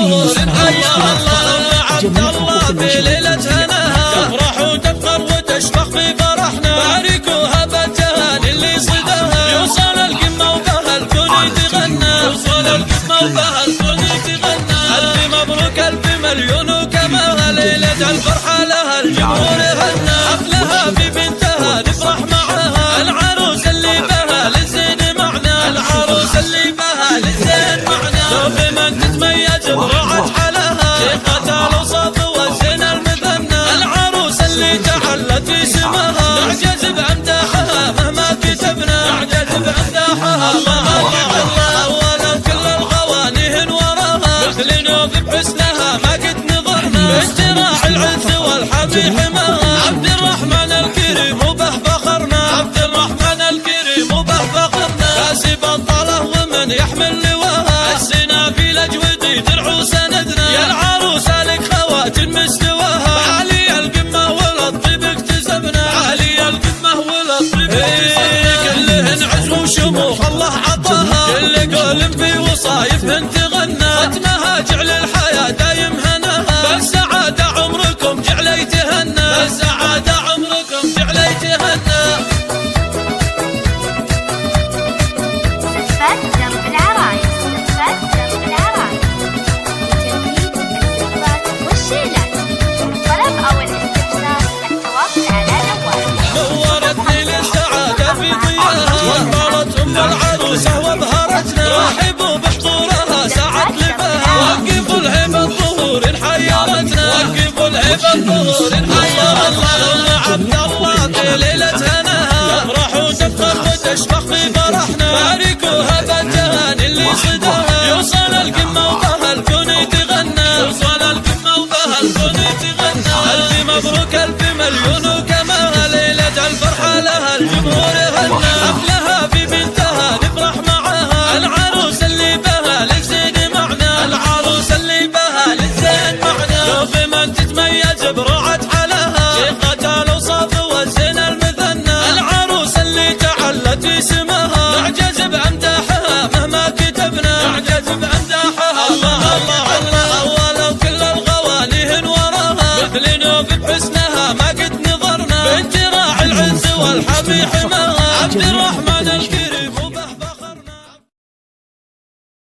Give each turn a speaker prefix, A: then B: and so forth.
A: ظهور عبد الله في ليلة هناها تفرح وتفخر وتشفق في فرحنا باركوها بالجهال اللي صداها يوصل القمة وبها الكون يتغنى يوصل القمة وبها الكون يتغنى ألف مبروك ألف مليون وكماها ليلة الفرحة لها الجمهور هنا حفلها في بنتها نفرح معاها العروس اللي بها للزين معنا العروس اللي بها للزين معنا لو بمن تتميز برعت حالها شيخة الوصف والزين المثنى العروس اللي تعلت اسمها نعجز بأمداحها مهما كتبنا نعجز بأمداحها الله ولو كل الغواني وراها مثل نوف بحسنها ما قد نظرنا اجتراح العنس والحمي حماها عبد الرحمن الكريم وبه فخرنا عبد الرحمن الكريم وبه فخرنا كاسب الطله ومن يحمل لواها السنا في الاجودي درع وسندنا يا العروسه لك خواتم مستواها عالي القمه والطيب اكتسبنا عالي القمه والطيب اكتسبنا كلهن عز وشموخ الله عطاها كل قول في وصايفهن تغنى ختمها جعل الحياه دايم هناها بالسعاده عمركم جعل يتهنى بالسعاده عمركم جعل يتهنى
B: درب العرايس درب العرايس لتنفيذ الصفات والشيلات الطلب أو الاستفسار التواصل على
A: نورتني للسعادة في ضياها وانبرت أم العروسة وابهرتنا رحبوا بحضورها سعد لباها وقفوا الهبة الظهور حيرتنا وقفوا الهبة الظهور حيرتنا عبد الله في ليلة هناها تفرح وتفخر وتشفق في فرحنا باركوها بالجهان اللي صداها يوصل القمة وبها الكون يتغنى يوصل القمة وبها الكون يتغنى ألف مبروك ألف مليون وكماها ليلة الفرحة لها الجمهور هنا حفلها في بنتها نفرح معاها العروس اللي بها للزين معنا العروس اللي بها للزين معنا لو بمن تتميز برعت حالها شيخة الوصف والزين المثنى العروس اللي تعلت اسمها نعجز بأمداحها مهما كتبنا نعجز بأمداحها الله ولو كل الغواني وراها مثل نوف بحسنها ما قد نظرنا بانجراح العنس والحمي حماها